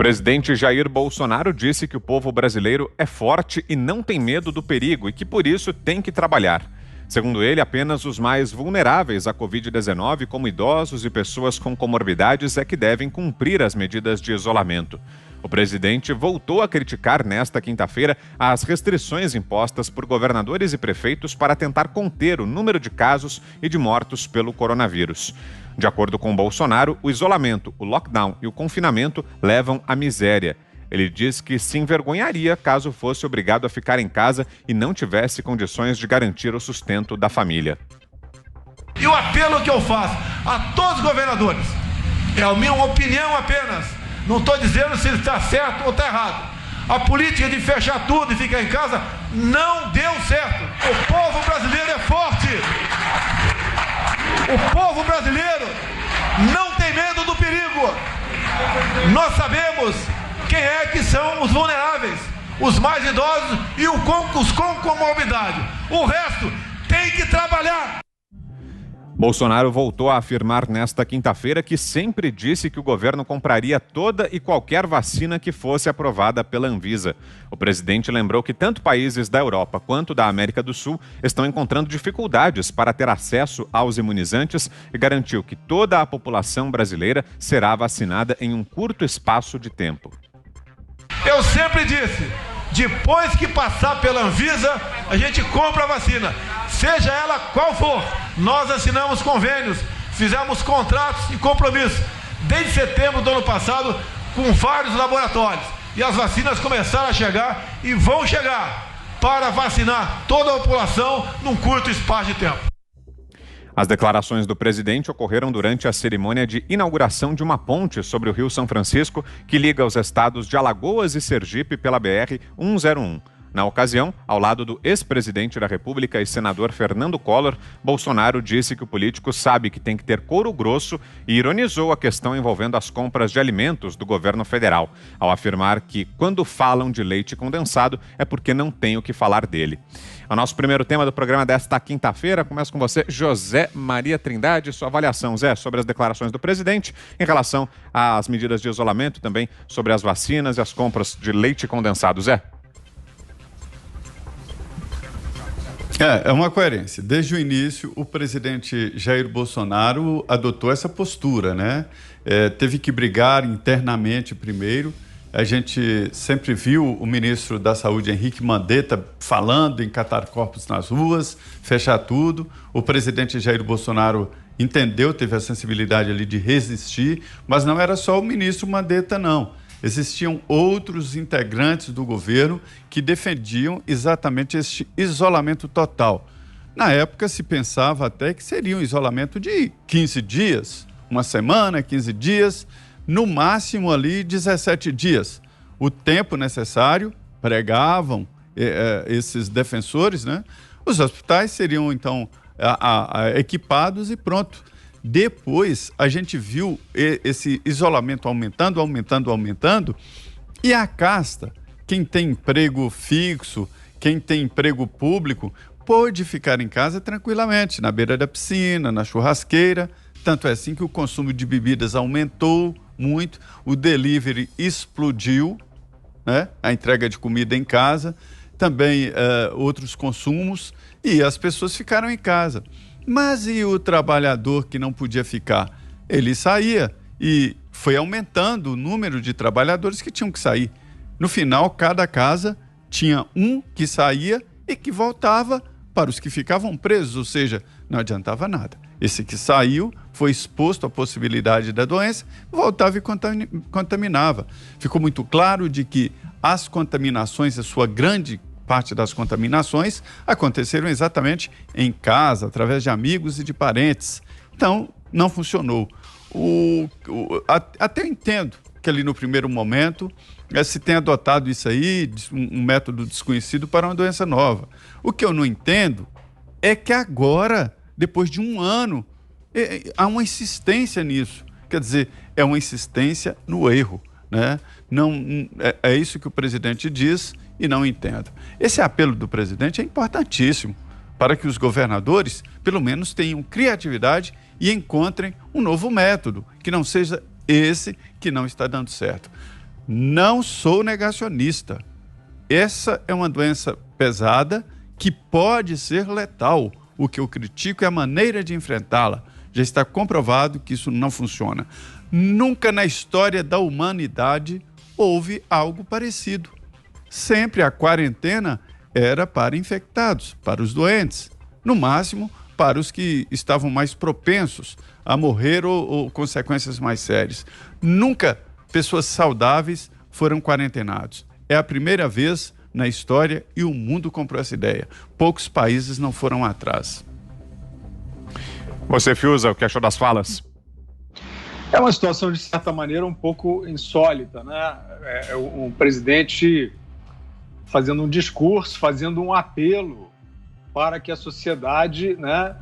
O presidente Jair Bolsonaro disse que o povo brasileiro é forte e não tem medo do perigo e que por isso tem que trabalhar. Segundo ele, apenas os mais vulneráveis à Covid-19, como idosos e pessoas com comorbidades, é que devem cumprir as medidas de isolamento. O presidente voltou a criticar nesta quinta-feira as restrições impostas por governadores e prefeitos para tentar conter o número de casos e de mortos pelo coronavírus. De acordo com Bolsonaro, o isolamento, o lockdown e o confinamento levam à miséria. Ele diz que se envergonharia caso fosse obrigado a ficar em casa e não tivesse condições de garantir o sustento da família. E o apelo que eu faço a todos os governadores, é a minha opinião apenas, não estou dizendo se ele está certo ou está errado. A política de fechar tudo e ficar em casa não deu certo. O povo brasileiro é forte. O povo brasileiro não tem medo do perigo. Nós sabemos quem é que são os vulneráveis, os mais idosos e os com comorbidade. O resto tem que trabalhar. Bolsonaro voltou a afirmar nesta quinta-feira que sempre disse que o governo compraria toda e qualquer vacina que fosse aprovada pela Anvisa. O presidente lembrou que tanto países da Europa quanto da América do Sul estão encontrando dificuldades para ter acesso aos imunizantes e garantiu que toda a população brasileira será vacinada em um curto espaço de tempo. Eu sempre disse, depois que passar pela Anvisa, a gente compra a vacina, seja ela qual for. Nós assinamos convênios, fizemos contratos e compromissos desde setembro do ano passado com vários laboratórios. E as vacinas começaram a chegar e vão chegar para vacinar toda a população num curto espaço de tempo. As declarações do presidente ocorreram durante a cerimônia de inauguração de uma ponte sobre o Rio São Francisco que liga os estados de Alagoas e Sergipe pela BR-101. Na ocasião, ao lado do ex-presidente da República e senador Fernando Collor, Bolsonaro disse que o político sabe que tem que ter couro grosso e ironizou a questão envolvendo as compras de alimentos do governo federal, ao afirmar que, quando falam de leite condensado, é porque não tem o que falar dele. O nosso primeiro tema do programa desta quinta-feira começa com você, José Maria Trindade. Sua avaliação, Zé, sobre as declarações do presidente em relação às medidas de isolamento, também sobre as vacinas e as compras de leite condensado. Zé? É uma coerência. Desde o início, o presidente Jair Bolsonaro adotou essa postura, né? Teve que brigar internamente primeiro. A gente sempre viu o ministro da Saúde, Henrique Mandetta, falando em catar corpos nas ruas, fechar tudo. O presidente Jair Bolsonaro entendeu, teve a sensibilidade ali de resistir, mas não era só o ministro Mandetta, não. Existiam outros integrantes do governo que defendiam exatamente este isolamento total. Na época se pensava até que seria um isolamento de 15 dias, uma semana, 15 dias, no máximo ali 17 dias. O tempo necessário, pregavam esses defensores, né? Os hospitais seriam então equipados e pronto. Depois, a gente viu esse isolamento aumentando, e a casta, quem tem emprego fixo, quem tem emprego público, pôde ficar em casa tranquilamente, na beira da piscina, na churrasqueira. Tanto é assim que o consumo de bebidas aumentou muito, o delivery explodiu, né? A entrega de comida em casa, também outros consumos, e as pessoas ficaram em casa. Mas e o trabalhador que não podia ficar? Ele saía e foi aumentando o número de trabalhadores que tinham que sair. No final, cada casa tinha um que saía e que voltava para os que ficavam presos, ou seja, não adiantava nada. Esse que saiu foi exposto à possibilidade da doença, voltava e contaminava. Ficou muito claro de que as contaminações, a sua grande parte das contaminações aconteceram exatamente em casa, através de amigos e de parentes. Então, não funcionou. Até eu entendo que ali no primeiro momento se tem adotado isso aí, um método desconhecido para uma doença nova. O que eu não entendo é que agora, depois de um ano, há uma insistência nisso. Quer dizer, é uma insistência no erro, né? Não, é isso que o presidente diz e não entendo. Esse apelo do presidente é importantíssimo para que os governadores, pelo menos, tenham criatividade e encontrem um novo método, que não seja esse que não está dando certo. Não sou negacionista. Essa é uma doença pesada que pode ser letal. O que eu critico é a maneira de enfrentá-la. Já está comprovado que isso não funciona. Nunca na história da humanidade houve algo parecido. Sempre a quarentena era para infectados, para os doentes. No máximo, para os que estavam mais propensos a morrer ou consequências mais sérias. Nunca pessoas saudáveis foram quarentenados. É a primeira vez na história e o mundo comprou essa ideia. Poucos países não foram atrás. Você, Fiuza, o que achou das falas? É uma situação, de certa maneira, um pouco insólita, né? Um presidente fazendo um discurso, fazendo um apelo para que a sociedade, né?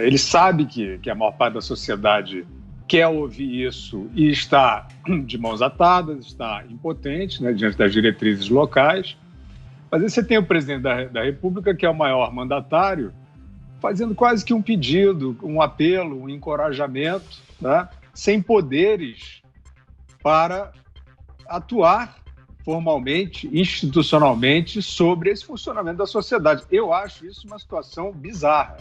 Ele sabe que a maior parte da sociedade quer ouvir isso e está de mãos atadas, está impotente, né, diante das diretrizes locais. Mas aí você tem o presidente da República, que é o maior mandatário, fazendo quase que um pedido, um apelo, um encorajamento, né, sem poderes para atuar formalmente, institucionalmente, sobre esse funcionamento da sociedade. Eu acho isso uma situação bizarra.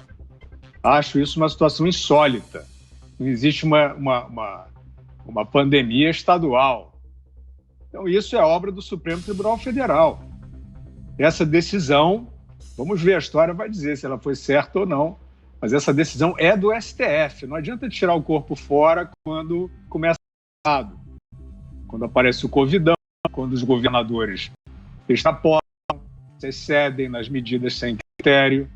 Acho isso uma situação insólita. Não existe uma pandemia estadual. Então, isso é obra do Supremo Tribunal Federal. Essa decisão, vamos ver, a história vai dizer se ela foi certa ou não, mas essa decisão é do STF. Não adianta tirar o corpo fora quando começa errado, quando aparece o Covidão, quando os governadores extrapolam, se excedem nas medidas sem critério.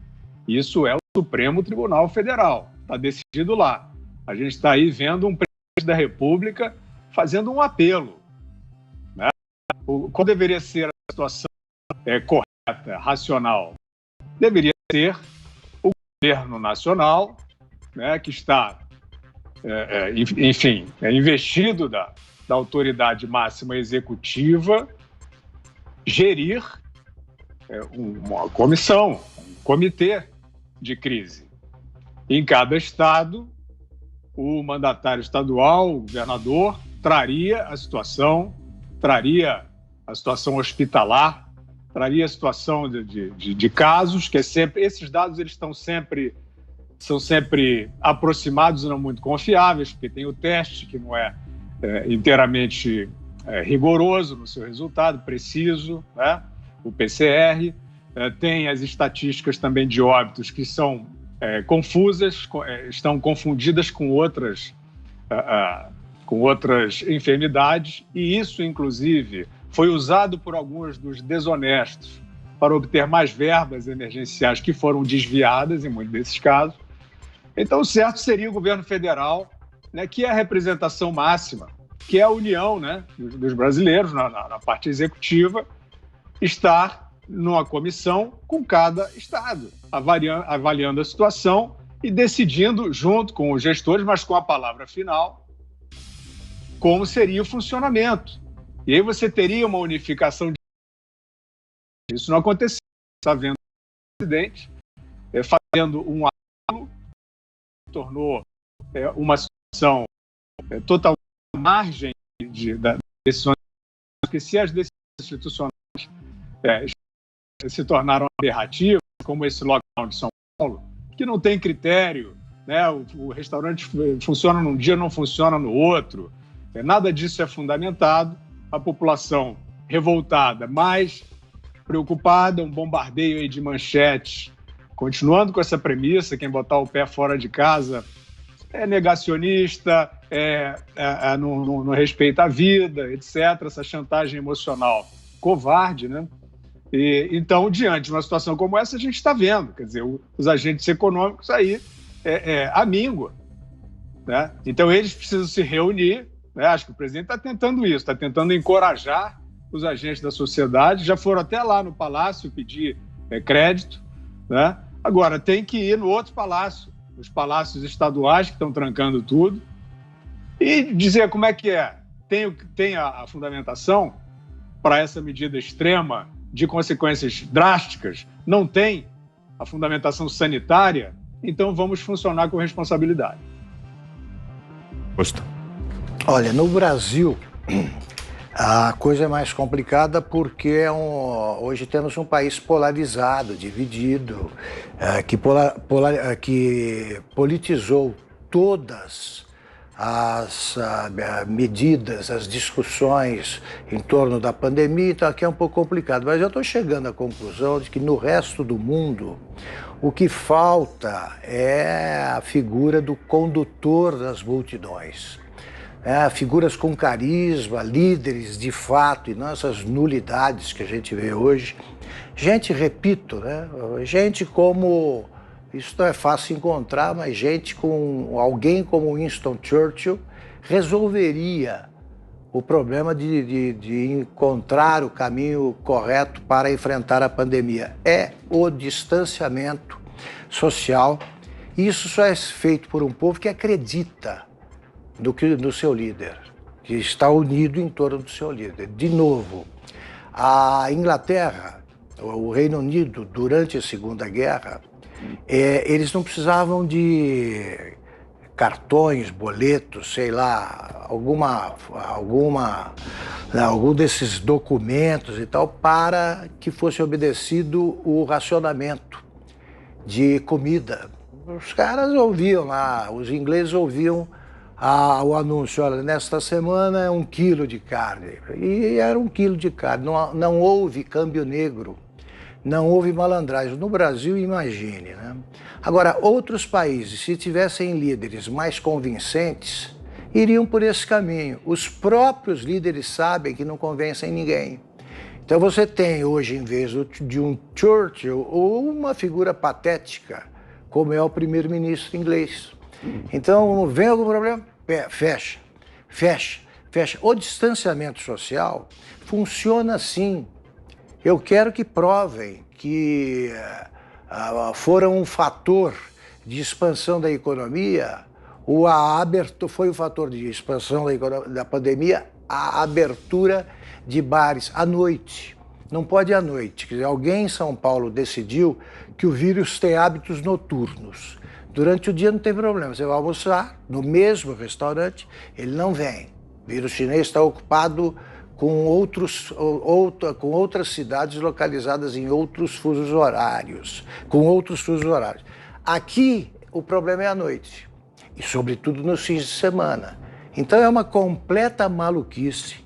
Isso é o Supremo Tribunal Federal. Está decidido lá. A gente está aí vendo um presidente da República fazendo um apelo, né? Qual deveria ser a situação correta, racional? Deveria ser o governo nacional, né, que está, enfim, investido da autoridade máxima executiva, gerir uma comissão, um comitê de crise. Em cada estado, o mandatário estadual, o governador, traria a situação hospitalar, traria a situação de casos, que é sempre, esses dados eles são sempre aproximados e não muito confiáveis, porque tem o teste que não é inteiramente rigoroso no seu resultado, preciso, né? O PCR, tem as estatísticas também de óbitos que são confusas, estão confundidas com outras enfermidades, e isso, inclusive, foi usado por alguns dos desonestos para obter mais verbas emergenciais que foram desviadas em muitos desses casos. Então, o certo seria o governo federal, né, que é a representação máxima, que é a união, né, dos brasileiros na parte executiva, estar numa comissão com cada estado, avaliando a situação e decidindo, junto com os gestores, mas com a palavra final, como seria o funcionamento. E aí você teria uma unificação. Isso não aconteceu. Está vendo o presidente fazendo um apelo, tornou uma situação total margem da decisões, porque se as decisões institucionais se tornaram aberrativas, como esse lockdown de São Paulo, que não tem critério, né? O restaurante funciona num dia, não funciona no outro, nada disso é fundamentado. A população revoltada, mais preocupada, um bombardeio aí de manchetes, continuando com essa premissa, quem botar o pé fora de casa é negacionista, não respeita a vida, etc. Essa chantagem emocional covarde, né? Então, diante de uma situação como essa, a gente está vendo, quer dizer, os agentes econômicos aí à míngua, né? Então, eles precisam se reunir, né? Acho que o presidente está tentando isso, está tentando encorajar os agentes da sociedade, já foram até lá no Palácio pedir crédito, né? Agora, tem que ir no outro palácio, os palácios estaduais que estão trancando tudo, e dizer como é que é. Tem a fundamentação para essa medida extrema de consequências drásticas? Não tem a fundamentação sanitária? Então vamos funcionar com responsabilidade. Gosto. Olha, no Brasil, A coisa é mais complicada porque hoje temos um país polarizado, dividido, que politizou todas as medidas, as discussões em torno da pandemia, então aqui é um pouco complicado. Mas eu estou chegando à conclusão de que no resto do mundo o que falta é a figura do condutor das multidões. Figuras com carisma, líderes de fato, e não essas nulidades que a gente vê hoje. Gente, repito, gente como, isso não é fácil encontrar, mas gente com alguém como Winston Churchill resolveria o problema de encontrar o caminho correto para enfrentar a pandemia. É o distanciamento social. Isso só é feito por um povo que acredita no seu líder, que está unido em torno do seu líder. De novo, a Inglaterra, o Reino Unido, durante a Segunda Guerra, eles não precisavam de cartões, boletos, sei lá, algum desses documentos e tal, para que fosse obedecido o racionamento de comida. Os caras ouviam lá, os ingleses ouviam o anúncio, olha, nesta semana é 1 quilo de carne. E era 1 quilo de carne, não houve câmbio negro, não houve malandragem. No Brasil, imagine, né? Agora, outros países, se tivessem líderes mais convincentes, iriam por esse caminho. Os próprios líderes sabem que não convencem ninguém. Então você tem hoje, em vez de um Churchill, uma figura patética, como é o primeiro-ministro inglês. Então, vem algum problema? Fecha. O distanciamento social funciona assim. Eu quero que provem que foram um fator de expansão da economia, foi o fator de expansão da pandemia, a abertura de bares à noite. Não pode à noite. Quer dizer, alguém em São Paulo decidiu que o vírus tem hábitos noturnos. Durante o dia não tem problema, você vai almoçar no mesmo restaurante, ele não vem. O vírus chinês está ocupado com outras cidades localizadas em outros fusos horários, Aqui, o problema é à noite, e sobretudo nos fins de semana. Então é uma completa maluquice,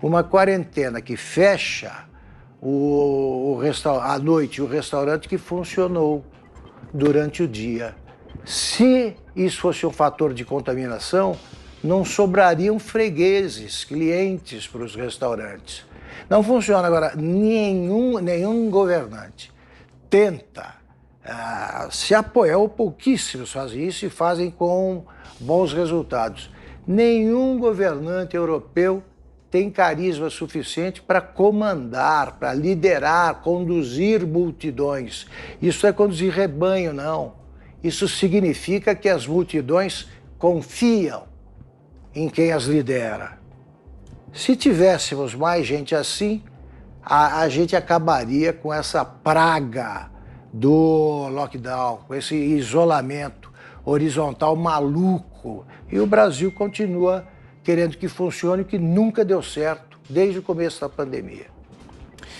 uma quarentena que fecha à noite o restaurante que funcionou durante o dia. Se isso fosse um fator de contaminação, não sobrariam fregueses, clientes para os restaurantes. Não funciona. Agora, nenhum governante tenta se apoiar, ou pouquíssimos fazem isso e fazem com bons resultados. Nenhum governante europeu tem carisma suficiente para comandar, para liderar, conduzir multidões. Isso é conduzir rebanho, não. Isso significa que as multidões confiam em quem as lidera. Se tivéssemos mais gente assim, a gente acabaria com essa praga do lockdown, com esse isolamento horizontal maluco. E o Brasil continua querendo que funcione, o que nunca deu certo desde o começo da pandemia.